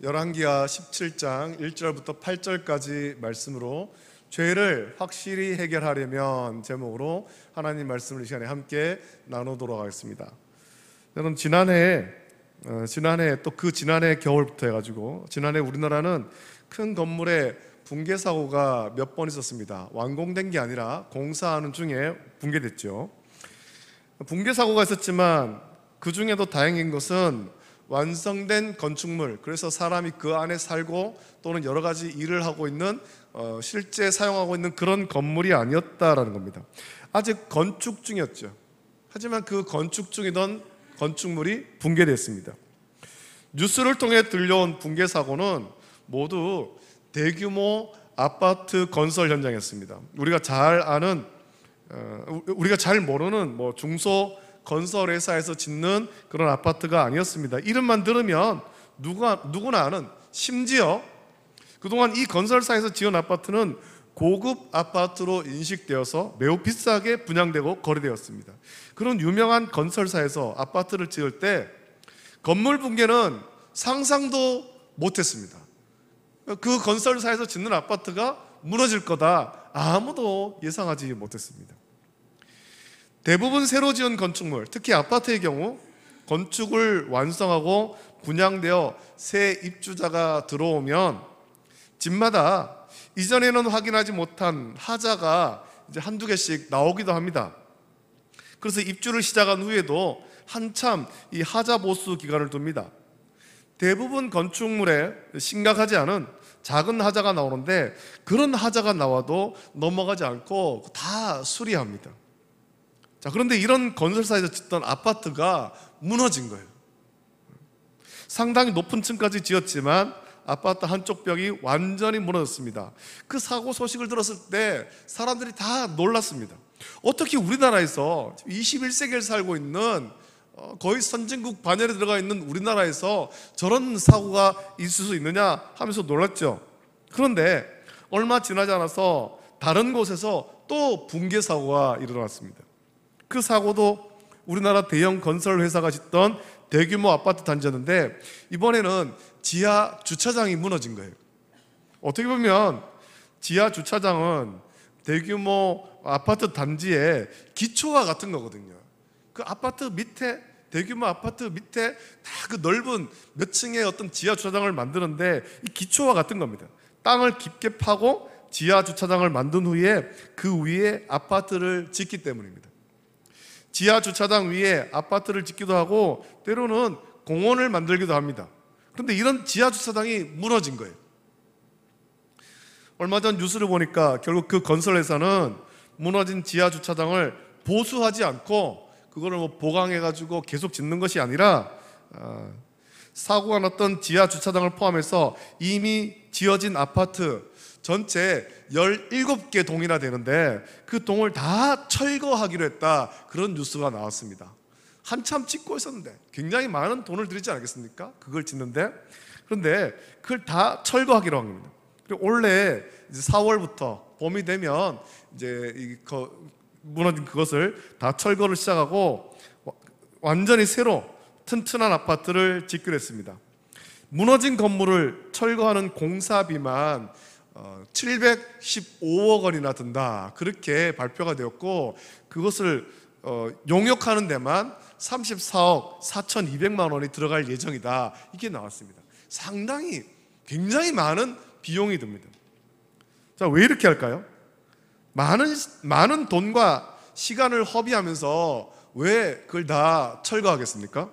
열왕기하 17장 1절부터 8절까지 말씀으로 죄를 확실히 해결하려면 제목으로 하나님 말씀을 이 시간에 함께 나누도록 하겠습니다. 여러분 지난해 또 그 지난해 겨울부터 해가지고 지난해 우리나라는 큰 건물에 붕괴 사고가 몇 번 있었습니다. 완공된 게 아니라 공사하는 중에 붕괴됐죠. 붕괴 사고가 있었지만 그 중에도 다행인 것은 완성된 건축물, 그래서 사람이 그 안에 살고 또는 여러 가지 일을 하고 있는 실제 사용하고 있는 그런 건물이 아니었다라는 겁니다. 아직 건축 중이었죠. 하지만 그 건축 중이던 건축물이 붕괴됐습니다. 뉴스를 통해 들려온 붕괴 사고는 모두 대규모 아파트 건설 현장이었습니다. 우리가 잘 아는, 우리가 잘 모르는 중소 건설 회사에서 짓는 그런 아파트가 아니었습니다. 이름만 들으면 누구나 아는, 심지어 그동안 이 건설사에서 지은 아파트는 고급 아파트로 인식되어서 매우 비싸게 분양되고 거래되었습니다. 그런 유명한 건설사에서 아파트를 지을 때 건물 붕괴는 상상도 못했습니다. 그 건설사에서 짓는 아파트가 무너질 거다, 아무도 예상하지 못했습니다. 대부분 새로 지은 건축물, 특히 아파트의 경우 건축을 완성하고 분양되어 새 입주자가 들어오면 집마다 이전에는 확인하지 못한 하자가 이제 한두 개씩 나오기도 합니다. 그래서 입주를 시작한 후에도 한참 이 하자 보수 기간을 둡니다. 대부분 건축물에 심각하지 않은 작은 하자가 나오는데 그런 하자가 나와도 넘어가지 않고 다 수리합니다. 자, 그런데 이런 건설사에서 짓던 아파트가 무너진 거예요. 상당히 높은 층까지 지었지만 아파트 한쪽 벽이 완전히 무너졌습니다. 그 사고 소식을 들었을 때 사람들이 다 놀랐습니다. 어떻게 우리나라에서 21세기를 살고 있는 거의 선진국 반열에 들어가 있는 우리나라에서 저런 사고가 있을 수 있느냐 하면서 놀랐죠. 그런데 얼마 지나지 않아서 다른 곳에서 또 붕괴 사고가 일어났습니다. 그 사고도 우리나라 대형 건설 회사가 짓던 대규모 아파트 단지였는데 이번에는 지하 주차장이 무너진 거예요. 어떻게 보면 지하 주차장은 대규모 아파트 단지의 기초와 같은 거거든요. 그 아파트 밑에, 대규모 아파트 밑에 다 그 넓은 몇 층의 어떤 지하 주차장을 만드는데 이 기초와 같은 겁니다. 땅을 깊게 파고 지하 주차장을 만든 후에 그 위에 아파트를 짓기 때문입니다. 지하 주차장 위에 아파트를 짓기도 하고 때로는 공원을 만들기도 합니다. 그런데 이런 지하 주차장이 무너진 거예요. 얼마 전 뉴스를 보니까 결국 그 건설회사는 무너진 지하 주차장을 보수하지 않고 그거를 보강해가지고 계속 짓는 것이 아니라 사고가 났던 지하 주차장을 포함해서 이미 지어진 아파트 전체 17개 동이나 되는데 그 동을 다 철거하기로 했다, 그런 뉴스가 나왔습니다. 한참 짓고 있었는데 굉장히 많은 돈을 들이지 않겠습니까? 그걸 짓는데. 그런데 그걸 다 철거하기로 한 겁니다. 그리고 올해 이제 4월부터 봄이 되면 이제 무너진 그것을 다 철거를 시작하고 완전히 새로 튼튼한 아파트를 짓기로 했습니다. 무너진 건물을 철거하는 공사비만 715억 원이나 든다, 그렇게 발표가 되었고 그것을 용역하는 데만 34억 4,200만 원이 들어갈 예정이다, 이게 나왔습니다. 상당히 굉장히 많은 비용이 듭니다. 자, 왜 이렇게 할까요? 많은 돈과 시간을 허비하면서 왜 그걸 다 철거하겠습니까?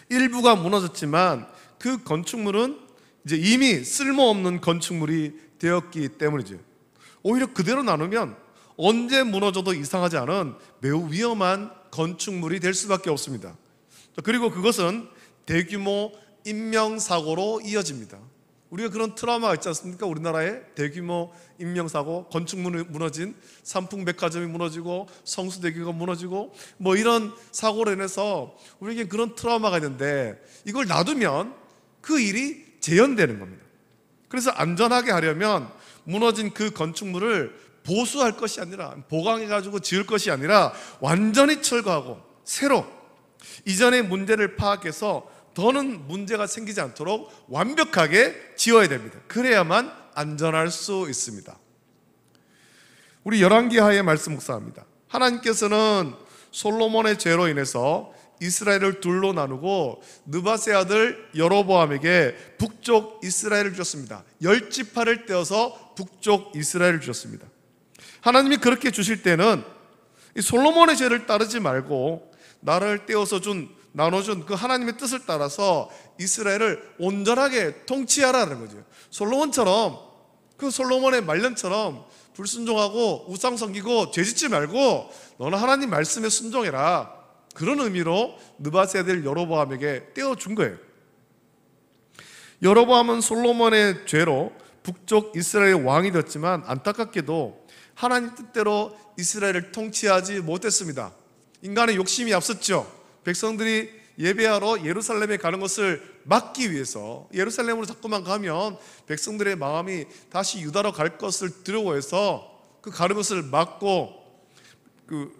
일부가 무너졌지만 그 건축물은 이제 이미 쓸모없는 건축물이 되었기 때문이죠. 오히려 그대로 나누면 언제 무너져도 이상하지 않은 매우 위험한 건축물이 될 수밖에 없습니다. 그리고 그것은 대규모 인명사고로 이어집니다. 우리가 그런 트라우마가 있지 않습니까? 우리나라에 대규모 인명사고, 건축물이 무너진, 삼풍백화점이 무너지고 성수대교가 무너지고 이런 사고로 인해서 우리에게 그런 트라우마가 있는데 이걸 놔두면 그 일이 재현되는 겁니다. 그래서 안전하게 하려면 무너진 그 건축물을 보수할 것이 아니라, 보강해가지고 지을 것이 아니라 완전히 철거하고 새로 이전의 문제를 파악해서 더는 문제가 생기지 않도록 완벽하게 지어야 됩니다. 그래야만 안전할 수 있습니다. 우리 열왕기하의 말씀 묵상합니다. 하나님께서는 솔로몬의 죄로 인해서 이스라엘을 둘로 나누고 느바세 아들 여로보암에게 북쪽 이스라엘을 주셨습니다. 10지파를 떼어서 북쪽 이스라엘을 주셨습니다. 하나님이 그렇게 주실 때는 이 솔로몬의 죄를 따르지 말고 나라를 떼어서 나눠준 그 하나님의 뜻을 따라서 이스라엘을 온전하게 통치하라는 거죠. 솔로몬처럼, 그 솔로몬의 말년처럼 불순종하고 우상 섬기고 죄짓지 말고 너는 하나님 말씀에 순종해라. 그런 의미로 느바세 아들 여로보암에게 떼어준 거예요. 여로보암은 솔로몬의 죄로 북쪽 이스라엘의 왕이 되었지만 안타깝게도 하나님 뜻대로 이스라엘을 통치하지 못했습니다. 인간의 욕심이 앞섰죠. 백성들이 예배하러 예루살렘에 가는 것을 막기 위해서 예루살렘으로 자꾸만 가면 백성들의 마음이 다시 유다로 갈 것을 두려워해서 그 가는 것을 막고 그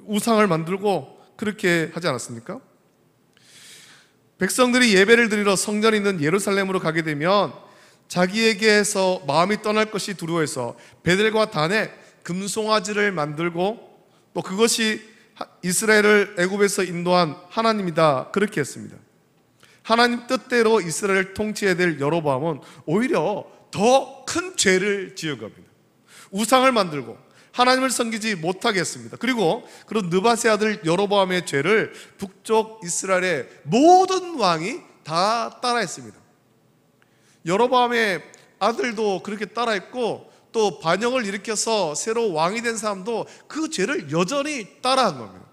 우상을 만들고 그렇게 하지 않았습니까? 백성들이 예배를 드리러 성전이 있는 예루살렘으로 가게 되면 자기에게서 마음이 떠날 것이 두려워해서 베델과 단에 금송아지를 만들고 또 그것이 이스라엘을 애굽에서 인도한 하나님이다 그렇게 했습니다. 하나님 뜻대로 이스라엘을 통치해야 될 여로보암은 오히려 더 큰 죄를 지은 겁니다. 우상을 만들고 하나님을 섬기지 못하게 했습니다. 그리고 그런 느바세 아들 여로보암의 죄를 북쪽 이스라엘의 모든 왕이 다 따라했습니다. 여로보암의 아들도 그렇게 따라했고 또 반역을 일으켜서 새로 왕이 된 사람도 그 죄를 여전히 따라한 겁니다.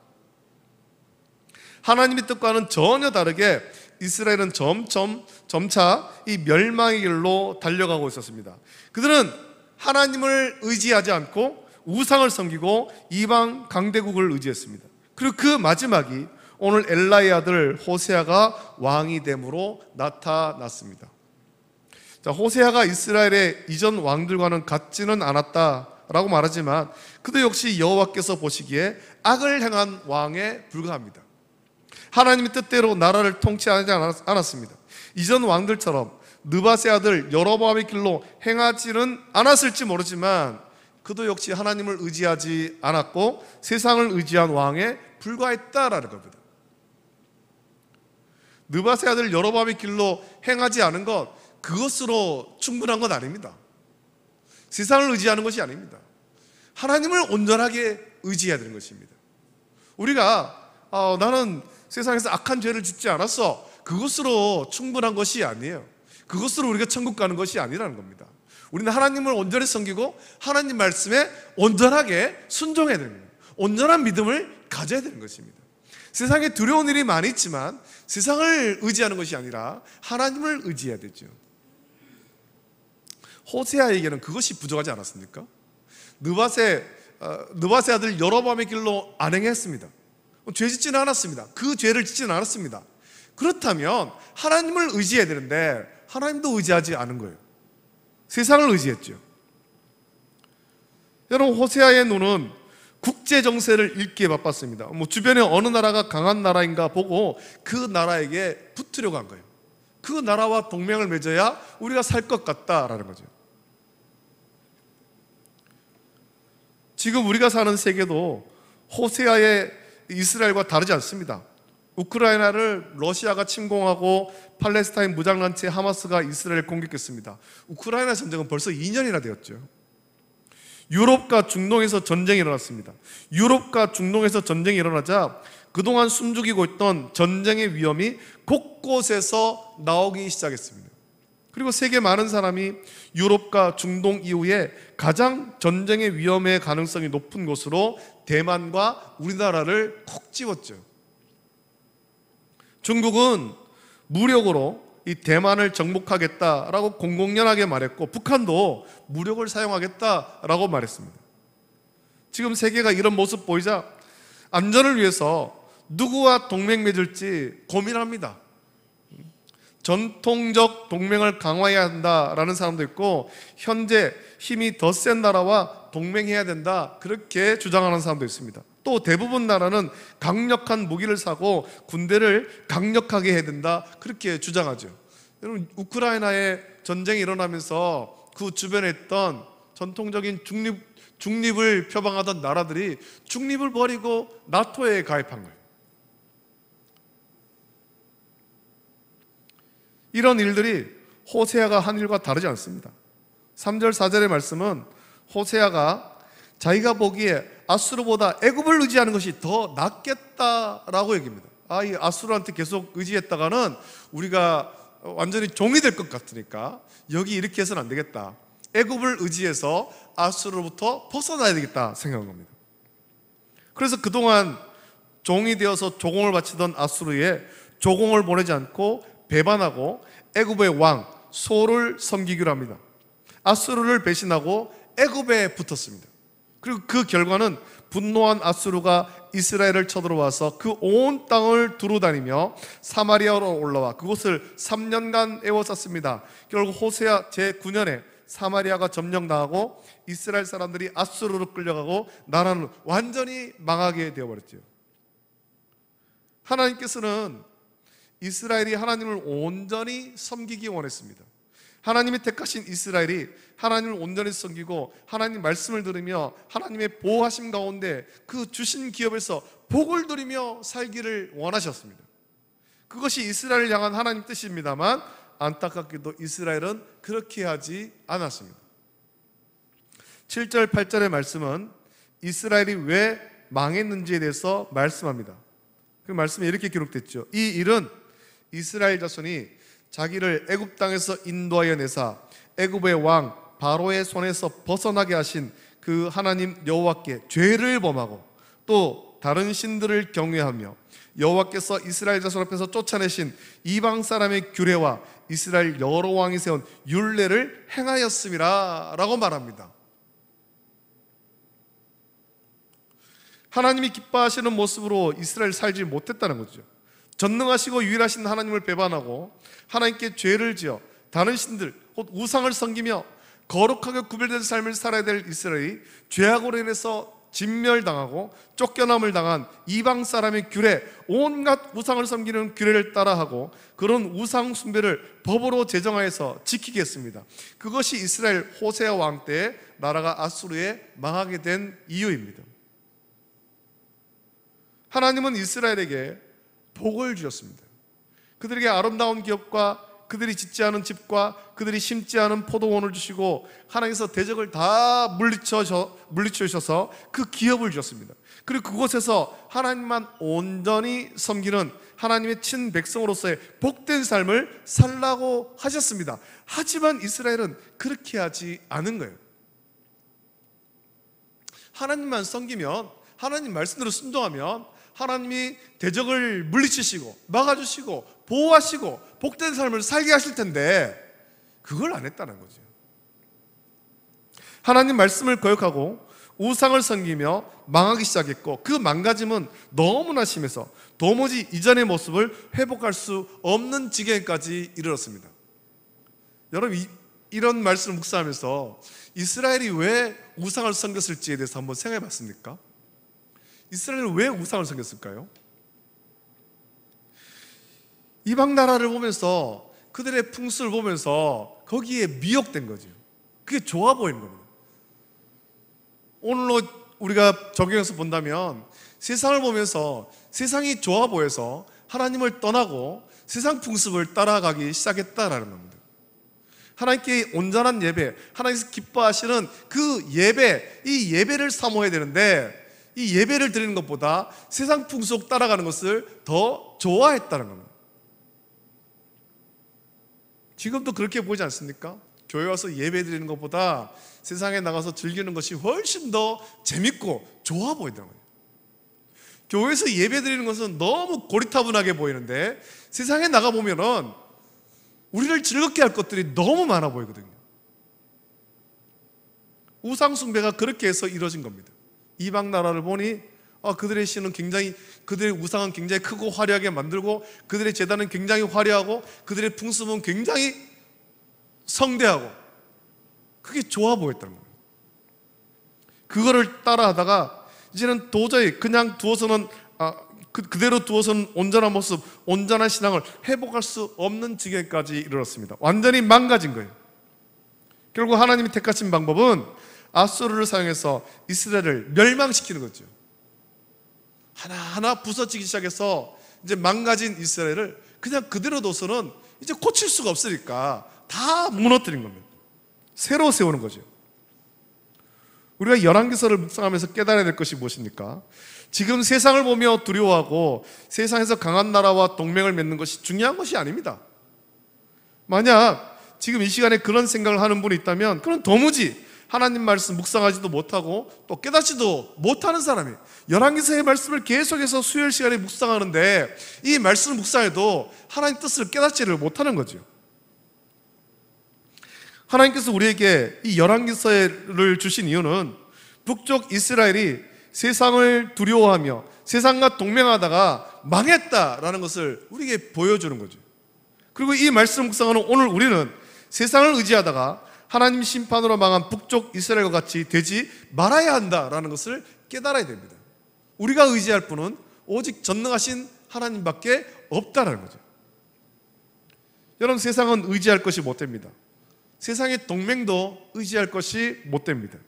하나님의 뜻과는 전혀 다르게 이스라엘은 점차 이 멸망의 길로 달려가고 있었습니다. 그들은 하나님을 의지하지 않고 우상을 섬기고 이방 강대국을 의지했습니다. 그리고 그 마지막이 오늘 엘라의 아들 호세아가 왕이 됨으로 나타났습니다. 자, 호세아가 이스라엘의 이전 왕들과는 같지는 않았다라고 말하지만 그도 역시 여호와께서 보시기에 악을 행한 왕에 불과합니다. 하나님의 뜻대로 나라를 통치하지 않았습니다. 이전 왕들처럼 느바세 아들 여로보암의 길로 행하지는 않았을지 모르지만 그도 역시 하나님을 의지하지 않았고 세상을 의지한 왕에 불과했다라는 겁니다. 느바세 아들 여로보암의 길로 행하지 않은 것, 그것으로 충분한 건 아닙니다. 세상을 의지하는 것이 아닙니다. 하나님을 온전하게 의지해야 되는 것입니다. 우리가 나는 세상에서 악한 죄를 짓지 않았어, 그것으로 충분한 것이 아니에요. 그것으로 우리가 천국 가는 것이 아니라는 겁니다. 우리는 하나님을 온전히 섬기고 하나님 말씀에 온전하게 순종해야 됩니다. 온전한 믿음을 가져야 되는 것입니다. 세상에 두려운 일이 많이 있지만 세상을 의지하는 것이 아니라 하나님을 의지해야 되죠. 호세아에게는 그것이 부족하지 않았습니까? 느바세 아들 여로보암의 길로 안 행했습니다. 죄 짓지는 않았습니다. 그 죄를 짓지는 않았습니다. 그렇다면 하나님을 의지해야 되는데 하나님도 의지하지 않은 거예요. 세상을 의지했죠. 여러분, 호세아의 눈은 국제 정세를 읽기에 바빴습니다. 주변에 어느 나라가 강한 나라인가 보고 그 나라에게 붙으려고 한 거예요. 그 나라와 동맹을 맺어야 우리가 살 것 같다라는 거죠. 지금 우리가 사는 세계도 호세아의 이스라엘과 다르지 않습니다. 우크라이나를 러시아가 침공하고 팔레스타인 무장단체 하마스가 이스라엘을 공격했습니다. 우크라이나 전쟁은 벌써 2년이나 되었죠. 유럽과 중동에서 전쟁이 일어났습니다. 유럽과 중동에서 전쟁이 일어나자 그동안 숨죽이고 있던 전쟁의 위험이 곳곳에서 나오기 시작했습니다. 그리고 세계 많은 사람이 유럽과 중동 이후에 가장 전쟁의 위험의 가능성이 높은 곳으로 대만과 우리나라를 콕 집었죠. 중국은 무력으로 이 대만을 정복하겠다라고 공공연하게 말했고 북한도 무력을 사용하겠다라고 말했습니다. 지금 세계가 이런 모습 보이자 안전을 위해서 누구와 동맹 맺을지 고민합니다. 전통적 동맹을 강화해야 한다라는 사람도 있고 현재 힘이 더 센 나라와 동맹해야 된다, 그렇게 주장하는 사람도 있습니다. 또 대부분 나라는 강력한 무기를 사고 군대를 강력하게 해야 된다, 그렇게 주장하죠. 여러분, 우크라이나에 전쟁이 일어나면서 그 주변에 있던 전통적인 중립을 표방하던 나라들이 중립을 버리고 나토에 가입한 거예요. 이런 일들이 호세아가 한 일과 다르지 않습니다. 3절 4절의 말씀은 호세아가 자기가 보기에 아수르보다 애굽을 의지하는 것이 더 낫겠다라고 얘기합니다. 이 아수르한테 계속 의지했다가는 우리가 완전히 종이 될 것 같으니까 여기 이렇게 해서는 안 되겠다. 애굽을 의지해서 아수르로부터 벗어나야 되겠다 생각한 겁니다. 그래서 그동안 종이 되어서 조공을 바치던 아수르에 조공을 보내지 않고 배반하고 애굽의 왕 소를 섬기기로 합니다. 아수르를 배신하고 애굽에 붙었습니다. 그리고 그 결과는 분노한 아수르가 이스라엘을 쳐들어와서 그 온 땅을 두루다니며 사마리아로 올라와 그곳을 3년간 에워쌌습니다. 결국 호세아 제9년에 사마리아가 점령당하고 이스라엘 사람들이 아수르로 끌려가고 나라는 완전히 망하게 되어버렸죠. 하나님께서는 이스라엘이 하나님을 온전히 섬기기 원했습니다. 하나님이 택하신 이스라엘이 하나님을 온전히 섬기고 하나님 말씀을 들으며 하나님의 보호하심 가운데 그 주신 기업에서 복을 누리며 살기를 원하셨습니다. 그것이 이스라엘을 향한 하나님 뜻입니다만 안타깝게도 이스라엘은 그렇게 하지 않았습니다. 7절 8절의 말씀은 이스라엘이 왜 망했는지에 대해서 말씀합니다. 그 말씀에 이렇게 기록됐죠. 이 일은 이스라엘 자손이 자기를 애굽 땅에서 인도하여 내사 애굽의 왕 바로의 손에서 벗어나게 하신 그 하나님 여호와께 죄를 범하고 또 다른 신들을 경외하며 여호와께서 이스라엘 자손 앞에서 쫓아내신 이방 사람의 규례와 이스라엘 여러 왕이 세운 율례를 행하였음이라 라고 말합니다. 하나님이 기뻐하시는 모습으로 이스라엘 살지 못했다는 거죠. 전능하시고 유일하신 하나님을 배반하고 하나님께 죄를 지어 다른 신들 곧 우상을 섬기며 거룩하게 구별된 삶을 살아야 될 이스라엘이 죄악으로 인해서 진멸당하고 쫓겨남을 당한 이방 사람의 규례, 온갖 우상을 섬기는 규례를 따라하고 그런 우상 숭배를 법으로 제정하여서 지키게 했습니다. 그것이 이스라엘 호세아 왕 때에 나라가 아수르에 망하게 된 이유입니다. 하나님은 이스라엘에게 복을 주셨습니다. 그들에게 아름다운 기업과 그들이 짓지 않은 집과 그들이 심지 않은 포도원을 주시고 하나님께서 대적을 다 물리쳐주셔서 그 기업을 주셨습니다. 그리고 그곳에서 하나님만 온전히 섬기는 하나님의 친백성으로서의 복된 삶을 살라고 하셨습니다. 하지만 이스라엘은 그렇게 하지 않은 거예요. 하나님만 섬기면, 하나님 말씀대로 순종하면 하나님이 대적을 물리치시고 막아주시고 보호하시고 복된 삶을 살게 하실 텐데 그걸 안 했다는 거죠. 하나님 말씀을 거역하고 우상을 섬기며 망하기 시작했고 그 망가짐은 너무나 심해서 도무지 이전의 모습을 회복할 수 없는 지경까지 이르렀습니다. 여러분, 이런 말씀을 묵상하면서 이스라엘이 왜 우상을 섬겼을지에 대해서 한번 생각해 봤습니까? 이스라엘은 왜 우상을 섬겼을까요? 이방 나라를 보면서 그들의 풍습을 보면서 거기에 미혹된 거죠. 그게 좋아 보이는 겁니다. 오늘로 우리가 적용해서 본다면 세상을 보면서 세상이 좋아 보여서 하나님을 떠나고 세상 풍습을 따라가기 시작했다라는 겁니다. 하나님께 온전한 예배, 하나님께서 기뻐하시는 그 예배, 이 예배를 사모해야 되는데 이 예배를 드리는 것보다 세상 풍속 따라가는 것을 더 좋아했다는 겁니다. 지금도 그렇게 보이지 않습니까? 교회 와서 예배 드리는 것보다 세상에 나가서 즐기는 것이 훨씬 더 재밌고 좋아 보이더라고요. 교회에서 예배 드리는 것은 너무 고리타분하게 보이는데 세상에 나가보면은 우리를 즐겁게 할 것들이 너무 많아 보이거든요. 우상숭배가 그렇게 해서 이루어진 겁니다. 이방 나라를 보니 그들의 신은 굉장히, 그들의 우상은 굉장히 크고 화려하게 만들고 그들의 제단은 굉장히 화려하고 그들의 풍습은 굉장히 성대하고 그게 좋아 보였다는 거예요. 그거를 따라하다가 이제는 도저히 그냥 두어서는 그대로 두어서는 온전한 모습, 온전한 신앙을 회복할 수 없는 지경까지 이르렀습니다. 완전히 망가진 거예요. 결국 하나님이 택하신 방법은 아수르를 사용해서 이스라엘을 멸망시키는 거죠. 하나하나 부서지기 시작해서 이제 망가진 이스라엘을 그냥 그대로 둬서는 이제 고칠 수가 없으니까 다 무너뜨린 겁니다. 새로 세우는 거죠. 우리가 열왕기서를 묵상하면서 깨달아야 될 것이 무엇입니까? 지금 세상을 보며 두려워하고 세상에서 강한 나라와 동맹을 맺는 것이 중요한 것이 아닙니다. 만약 지금 이 시간에 그런 생각을 하는 분이 있다면 그건 도무지 하나님 말씀 묵상하지도 못하고 또 깨닫지도 못하는 사람이에요. 열왕기서의 말씀을 계속해서 수요일 시간에 묵상하는데 이 말씀을 묵상해도 하나님 뜻을 깨닫지를 못하는 거죠. 하나님께서 우리에게 이 열왕기서를 주신 이유는 북쪽 이스라엘이 세상을 두려워하며 세상과 동맹하다가 망했다라는 것을 우리에게 보여주는 거죠. 그리고 이 말씀 묵상하는 오늘 우리는 세상을 의지하다가 하나님 심판으로 망한 북쪽 이스라엘과 같이 되지 말아야 한다라는 것을 깨달아야 됩니다. 우리가 의지할 분은 오직 전능하신 하나님밖에 없다라는 거죠. 여러분, 세상은 의지할 것이 못 됩니다. 세상의 동맹도 의지할 것이 못 됩니다.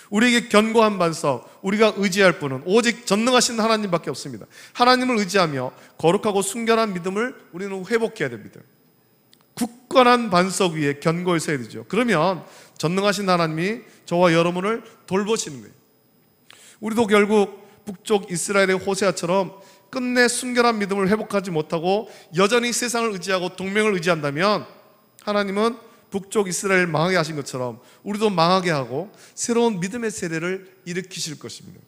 우리에게 견고한 반석, 우리가 의지할 분은 오직 전능하신 하나님밖에 없습니다. 하나님을 의지하며 거룩하고 순결한 믿음을 우리는 회복해야 됩니다. 굳건한 반석 위에 견고히 서야 되죠. 그러면 전능하신 하나님이 저와 여러분을 돌보시는 거예요. 우리도 결국 북쪽 이스라엘의 호세아처럼 끝내 순결한 믿음을 회복하지 못하고 여전히 세상을 의지하고 동맹을 의지한다면 하나님은 북쪽 이스라엘 망하게 하신 것처럼 우리도 망하게 하고 새로운 믿음의 세대를 일으키실 것입니다.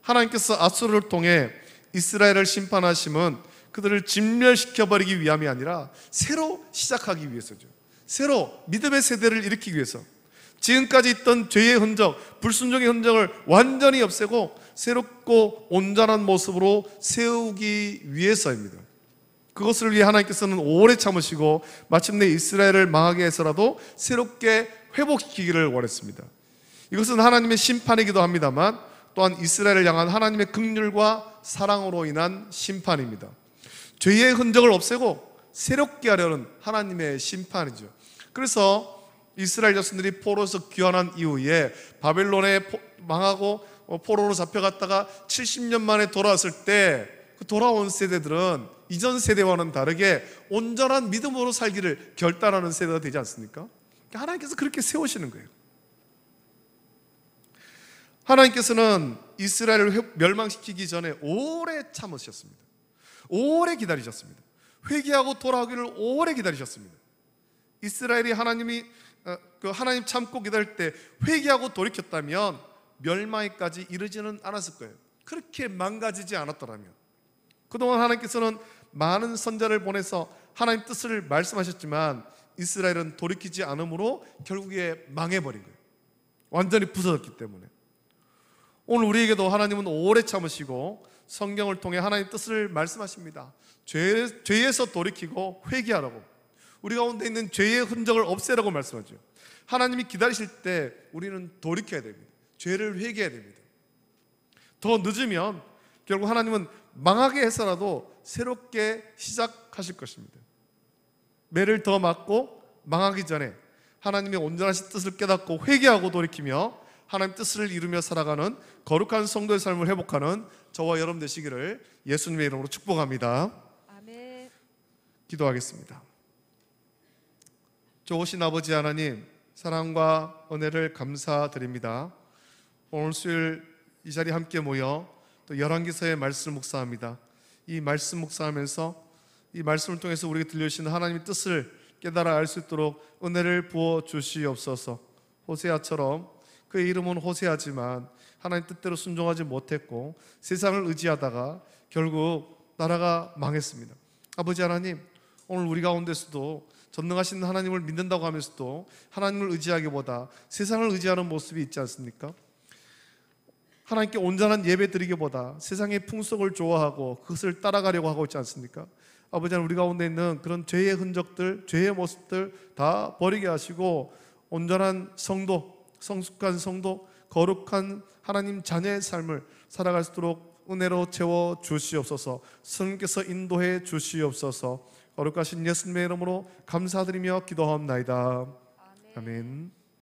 하나님께서 아수르를 통해 이스라엘을 심판하심은 그들을 진멸시켜버리기 위함이 아니라 새로 시작하기 위해서죠. 새로 믿음의 세대를 일으키기 위해서 지금까지 있던 죄의 흔적, 불순종의 흔적을 완전히 없애고 새롭고 온전한 모습으로 세우기 위해서입니다. 그것을 위해 하나님께서는 오래 참으시고 마침내 이스라엘을 망하게 해서라도 새롭게 회복시키기를 원했습니다. 이것은 하나님의 심판이기도 합니다만 또한 이스라엘을 향한 하나님의 긍휼과 사랑으로 인한 심판입니다. 죄의 흔적을 없애고 새롭게 하려는 하나님의 심판이죠. 그래서 이스라엘 자손들이 포로에서 귀환한 이후에 바벨론에 망하고 포로로 잡혀갔다가 70년 만에 돌아왔을 때 그 돌아온 세대들은 이전 세대와는 다르게 온전한 믿음으로 살기를 결단하는 세대가 되지 않습니까? 하나님께서 그렇게 세우시는 거예요. 하나님께서는 이스라엘을 멸망시키기 전에 오래 참으셨습니다. 오래 기다리셨습니다. 회개하고 돌아오기를 오래 기다리셨습니다. 이스라엘이 하나님 참고 기다릴 때 회개하고 돌이켰다면 멸망에까지 이르지는 않았을 거예요. 그렇게 망가지지 않았더라면. 그동안 하나님께서는 많은 선자를 보내서 하나님 뜻을 말씀하셨지만 이스라엘은 돌이키지 않으므로 결국에 망해버린 거예요. 완전히 부서졌기 때문에. 오늘 우리에게도 하나님은 오래 참으시고 성경을 통해 하나님 뜻을 말씀하십니다. 죄에서 돌이키고 회개하라고, 우리 가운데 있는 죄의 흔적을 없애라고 말씀하죠. 하나님이 기다리실 때 우리는 돌이켜야 됩니다. 죄를 회개해야 됩니다. 더 늦으면 결국 하나님은 망하게 해서라도 새롭게 시작하실 것입니다. 매를 더 맞고 망하기 전에 하나님의 온전하신 뜻을 깨닫고 회개하고 돌이키며 하나님 뜻을 이루며 살아가는 거룩한 성도의 삶을 회복하는 저와 여러분 되시기를 예수님의 이름으로 축복합니다. 아멘. 기도하겠습니다. 좋으신 아버지 하나님, 사랑과 은혜를 감사드립니다. 오늘 수요일 이 자리에 함께 모여 또 열왕기서의 말씀을 묵상합니다. 이 말씀 묵상하면서 이 말씀을 통해서 우리에게 들려주시는 하나님의 뜻을 깨달아 알 수 있도록 은혜를 부어 주시옵소서. 호세아처럼 그의 이름은 호세아지만 하나님 뜻대로 순종하지 못했고 세상을 의지하다가 결국 나라가 망했습니다. 아버지 하나님, 오늘 우리 가운데서도 전능하신 하나님을 믿는다고 하면서도 하나님을 의지하기보다 세상을 의지하는 모습이 있지 않습니까? 하나님께 온전한 예배 드리기보다 세상의 풍속을 좋아하고 그것을 따라가려고 하고 있지 않습니까? 아버지 하나님, 우리 가운데 있는 그런 죄의 흔적들, 죄의 모습들 다 버리게 하시고 온전한 성도, 성숙한 성도, 거룩한 하나님 자녀의 삶을 살아갈 수 있도록 은혜로 채워 주시옵소서. 성령께서 인도해 주시옵소서. 거룩하신 예수님의 이름으로 감사드리며 기도하옵나이다. 아멘.